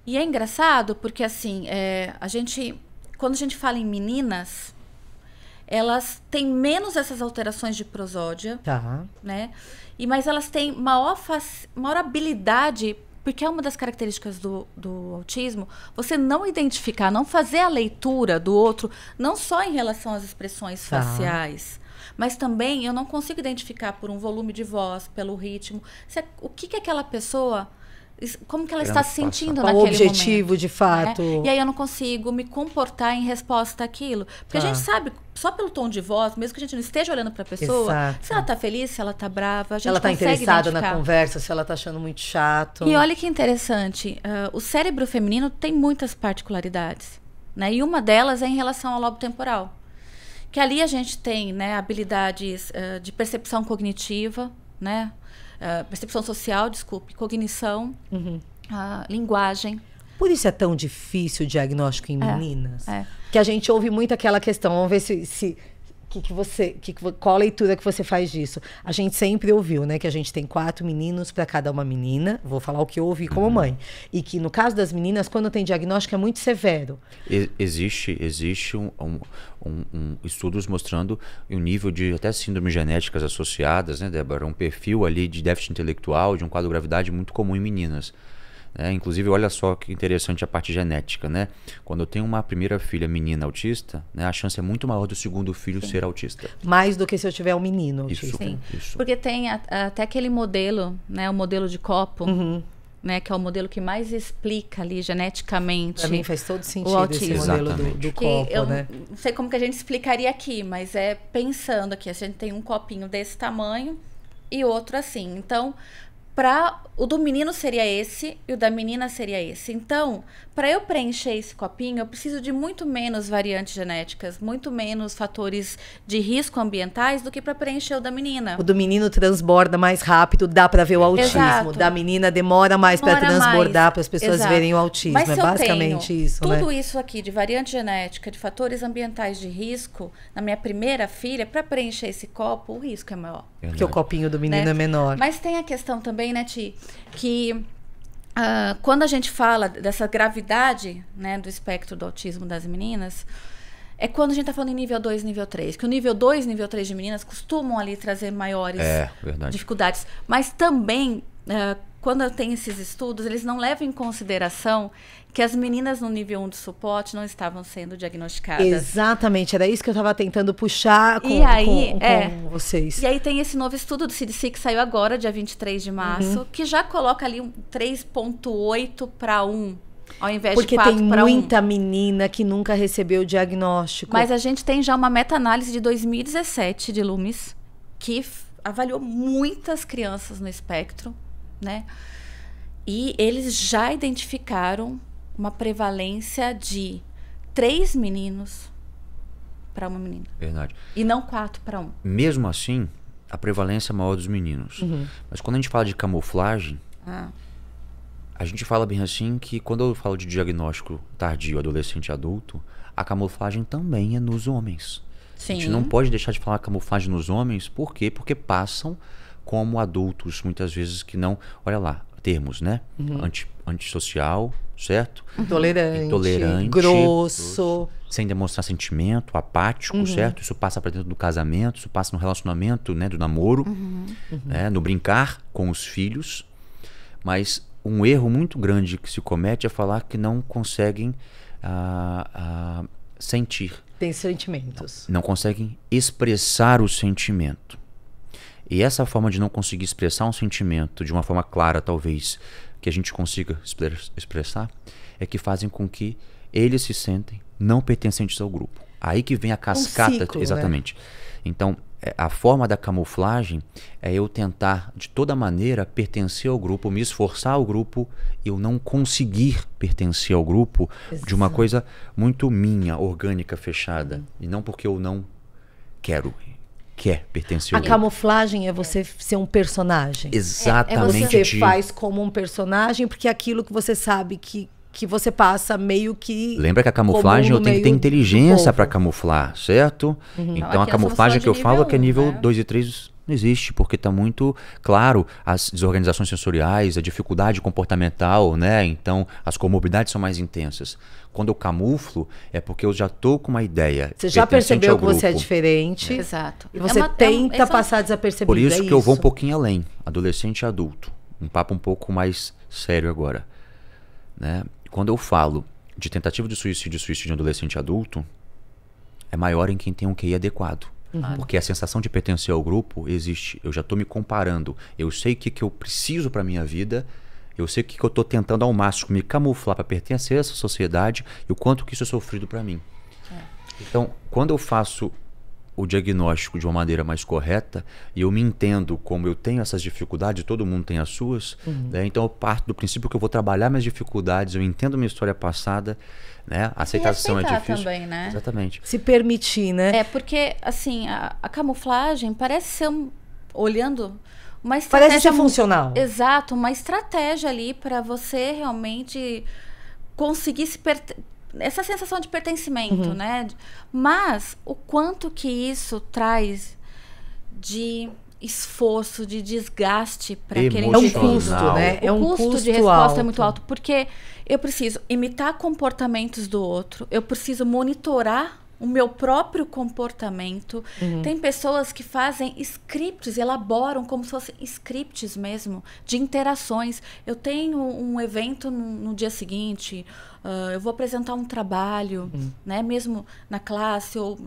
E é engraçado porque, assim, quando a gente fala em meninas, elas têm menos essas alterações de prosódia, Tá. né? Mas elas têm maior habilidade, porque é uma das características do autismo, você não identificar, não fazer a leitura do outro, não só em relação às expressões faciais, mas também eu não consigo identificar por um volume de voz, pelo ritmo, o que aquela pessoa... Como que ela está se sentindo naquele momento. Qual o objetivo, de fato. Né? E aí eu não consigo me comportar em resposta àquilo. Porque a gente sabe, só pelo tom de voz, mesmo que a gente não esteja olhando para a pessoa, se ela está feliz, se ela está brava, a gente ela está interessada identificar. na conversa, se ela está achando muito chato. E olha que interessante, o cérebro feminino tem muitas particularidades. Né? E uma delas é em relação ao lobo temporal. Que ali a gente tem, né, habilidades de percepção cognitiva, né? Percepção social, desculpe, cognição, linguagem. Por isso é tão difícil o diagnóstico em meninas? Que a gente ouve muito aquela questão, vamos ver qual a leitura que você faz disso? A gente sempre ouviu, né, que a gente tem 4 meninos para cada uma menina, vou falar o que eu ouvi como mãe, e que no caso das meninas, quando tem diagnóstico é muito severo. Existe estudos mostrando o nível de até síndromes genéticas associadas, né, Débora? Um perfil ali de déficit intelectual, de um quadro de gravidade muito comum em meninas. Inclusive, olha só que interessante a parte genética, né? Quando eu tenho uma primeira filha menina autista, né, a chance é muito maior do segundo filho ser autista. Mais do que se eu tiver um menino autista. Isso. Porque tem até aquele modelo, né, o modelo de copo, né, que é o modelo que mais explica ali geneticamente. Para mim faz todo sentido esse modelo do copo, né? Não sei como que a gente explicaria aqui, mas pensando aqui, a gente tem um copinho desse tamanho e outro assim. Então, o do menino seria esse e o da menina seria esse. Então, para eu preencher esse copinho, eu preciso de muito menos variantes genéticas, muito menos fatores de risco ambientais do que para preencher o da menina. O do menino transborda mais rápido, dá para ver o autismo. Exato. Da menina demora mais para transbordar, para as pessoas verem o autismo. Mas é basicamente isso, né? Tudo isso aqui de variante genética, de fatores ambientais de risco, na minha primeira filha, para preencher esse copo, o risco é maior. Porque o copinho do menino é menor. Mas tem a questão também, né, Ti, que quando a gente fala dessa gravidade, né, do espectro do autismo das meninas, é quando a gente está falando em nível 2 e nível 3. Que o nível 2 e nível 3 de meninas costumam ali trazer maiores dificuldades. Mas também, quando tem esses estudos, eles não levam em consideração que as meninas no nível 1 de suporte não estavam sendo diagnosticadas. Exatamente, era isso que eu estava tentando puxar com vocês. E aí tem esse novo estudo do CDC que saiu agora, dia 23 de março, que já coloca ali um 3,8 para 1. Ao invés Porque de 4 tem para 1. muita menina que nunca recebeu o diagnóstico. Mas a gente tem já uma meta-análise de 2017 de Loomis, que avaliou muitas crianças no espectro, né? E eles já identificaram uma prevalência de 3 meninos para uma menina. Verdade. E não 4 para 1. Mesmo assim, a prevalência é maior dos meninos. Mas quando a gente fala de camuflagem, a gente fala bem assim que quando eu falo de diagnóstico tardio, adolescente e adulto, a camuflagem também é nos homens. Sim. A gente não pode deixar de falar camuflagem nos homens, por quê? Porque passam como adultos, muitas vezes que não... Olha lá, termos, né? Antissocial, certo? Intolerante, grosso. Sem demonstrar sentimento, apático, certo? Isso passa para dentro do casamento, isso passa no relacionamento, né, do namoro, né, no brincar com os filhos. Mas um erro muito grande que se comete é falar que não conseguem sentir. Tem sentimentos. Não conseguem expressar o sentimento. E essa forma de não conseguir expressar um sentimento de uma forma clara, talvez, que a gente consiga expressar, é que fazem com que eles se sentem não pertencentes ao grupo. Aí que vem a cascata. Ciclo, exatamente. Né? Então, a forma da camuflagem é eu tentar, de toda maneira, pertencer ao grupo, me esforçar ao grupo, eu não conseguir pertencer ao grupo de uma coisa muito minha, orgânica, fechada. E não porque eu não quer pertencer ao grupo. A camuflagem é você ser um personagem. Exatamente. Você faz como um personagem, porque é aquilo que você sabe que você passa meio que... Lembra que a camuflagem eu tenho que ter inteligência para camuflar, certo? Então a camuflagem que eu falo é que é nível 2 e 3 Não existe, porque está muito claro as desorganizações sensoriais, a dificuldade comportamental, né? Então as comorbidades são mais intensas. Quando eu camuflo, é porque eu já estou com uma ideia. Você já percebeu que você é diferente. Exato. E você tenta passar desapercebido. Por isso que eu vou um pouquinho além. Adolescente e adulto. Um papo um pouco mais sério agora. Né? Quando eu falo de tentativa de suicídio em adolescente e adulto, é maior em quem tem um QI adequado. Porque a sensação de pertencer ao grupo existe. Eu já estou me comparando. Eu sei o que eu preciso para a minha vida. Eu sei o que eu estou tentando ao máximo me camuflar para pertencer a essa sociedade e o quanto que isso é sofrido para mim. Então, quando eu faço o diagnóstico de uma maneira mais correta e eu me entendo como eu tenho essas dificuldades, todo mundo tem as suas, né? Então eu parto do princípio que eu vou trabalhar minhas dificuldades, eu entendo minha história passada, né? A aceitação é difícil. Também, né? Exatamente. Se permitir, né? É, porque, assim, a camuflagem parece ser, olhando, uma estratégia... Parece ser funcional. Exato, uma estratégia ali para você realmente conseguir essa sensação de pertencimento, né? Mas o quanto que isso traz de esforço, de desgaste para aquele indivíduo. É um custo, né? É um custo de resposta alto. É muito alto, porque eu preciso imitar comportamentos do outro, eu preciso monitorar o meu próprio comportamento. Tem pessoas que fazem scripts, elaboram como se fossem scripts mesmo, de interações. Eu tenho um evento no dia seguinte, eu vou apresentar um trabalho, né, mesmo na classe ou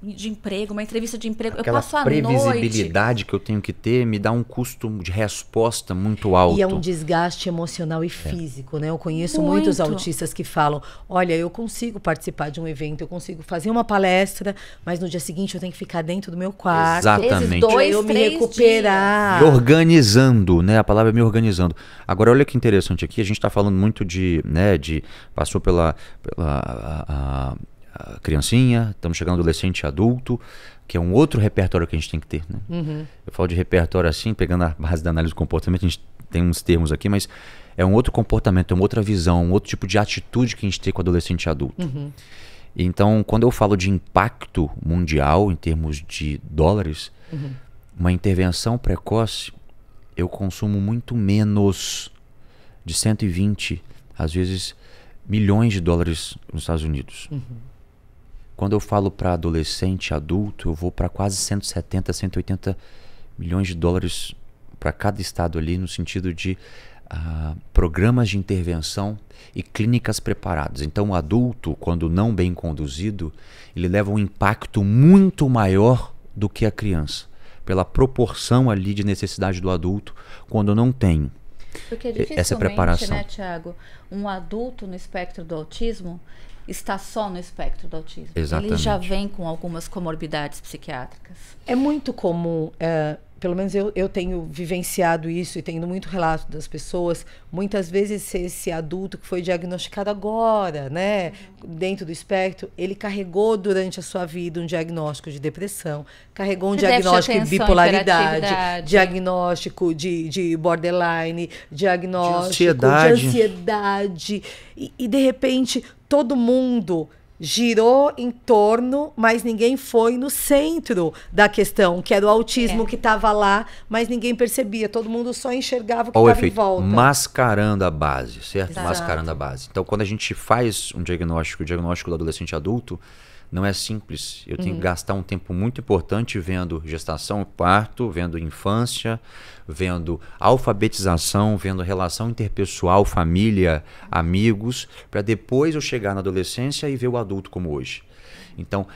de emprego, uma entrevista de emprego. Aquela eu passo a noite... previsibilidade que eu tenho que ter me dá um custo de resposta muito alto. E é um desgaste emocional e físico, né? Eu conheço muitos autistas que falam, olha, eu consigo participar de um evento, eu consigo fazer uma palestra, mas no dia seguinte eu tenho que ficar dentro do meu quarto. Exatamente. Para eu me recuperar. Me organizando, né? A palavra é me organizando. Agora, olha que interessante aqui, a gente está falando muito passou pela a criancinha, estamos chegando no adolescente e adulto, que é um outro repertório que a gente tem que ter, né? Eu falo de repertório assim, pegando a base da análise do comportamento, a gente tem uns termos aqui, mas é um outro comportamento, é uma outra visão, um outro tipo de atitude que a gente tem com o adolescente e adulto. Então, quando eu falo de impacto mundial, em termos de dólares, uma intervenção precoce, eu consumo muito menos de 120, às vezes, milhões de dólares nos Estados Unidos. Quando eu falo para adolescente e adulto, eu vou para quase 170, 180 milhões de dólares para cada estado ali, no sentido de programas de intervenção e clínicas preparadas. Então, o adulto, quando não bem conduzido, ele leva um impacto muito maior do que a criança, pela proporção ali de necessidade do adulto, quando não tem essa preparação. Né, Tiago? Um adulto no espectro do autismo está só no espectro do autismo. Exatamente. Ele já vem com algumas comorbidades psiquiátricas. É muito comum, pelo menos eu tenho vivenciado isso e tendo muito relato das pessoas, muitas vezes esse adulto que foi diagnosticado agora, né, dentro do espectro, ele carregou durante a sua vida um diagnóstico de depressão, carregou um diagnóstico de bipolaridade, diagnóstico de borderline, diagnóstico de ansiedade e de repente todo mundo girou em torno, mas ninguém foi no centro da questão, que era o autismo que estava lá, mas ninguém percebia. Todo mundo só enxergava o que estava em volta. Mascarando a base, certo? Exato. Mascarando a base. Então, quando a gente faz um diagnóstico, o diagnóstico do adolescente adulto, não é simples. Eu tenho que gastar um tempo muito importante vendo gestação e parto, vendo infância, vendo alfabetização, vendo relação interpessoal, família, amigos, para depois eu chegar na adolescência e ver o adulto como hoje. Então,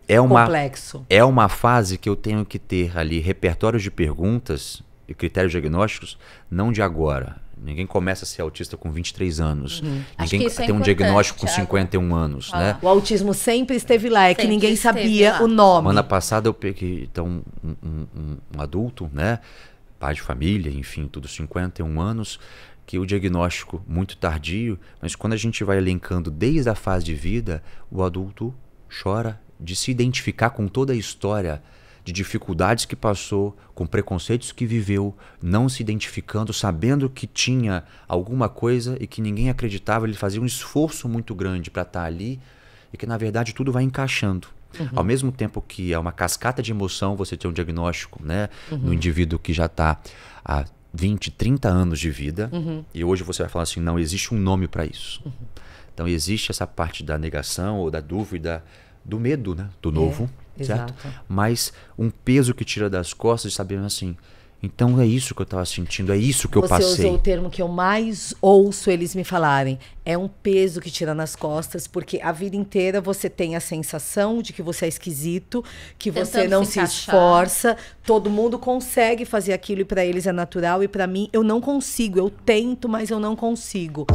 complexo. É uma fase que eu tenho que ter ali repertórios de perguntas e critérios diagnósticos, não de agora. Ninguém começa a ser autista com 23 anos. Ninguém tem um diagnóstico com 51 anos. Né? O autismo sempre esteve lá, que ninguém sabia o nome. Semana passada eu peguei um adulto, né? Pai de família, enfim, tudo 51 anos, que o diagnóstico muito tardio, mas quando a gente vai elencando desde a fase de vida, o adulto chora de se identificar com toda a história de dificuldades que passou, com preconceitos que viveu, não se identificando, sabendo que tinha alguma coisa e que ninguém acreditava. Ele fazia um esforço muito grande para estar ali e que, na verdade, tudo vai encaixando. Ao mesmo tempo que é uma cascata de emoção, você tem um diagnóstico, né, no indivíduo que já está há 20, 30 anos de vida, e hoje você vai falar assim, não, existe um nome para isso. Então existe essa parte da negação ou da dúvida, do medo, né, do novo, certo? Mas um peso que tira das costas de saber assim, então é isso que eu estava sentindo, é isso que eu passei. Você usou o termo que eu mais ouço eles me falarem. É um peso que tira nas costas, porque a vida inteira você tem a sensação de que você é esquisito, que você não se esforça, todo mundo consegue fazer aquilo e para eles é natural, e para mim eu não consigo, eu tento, mas eu não consigo.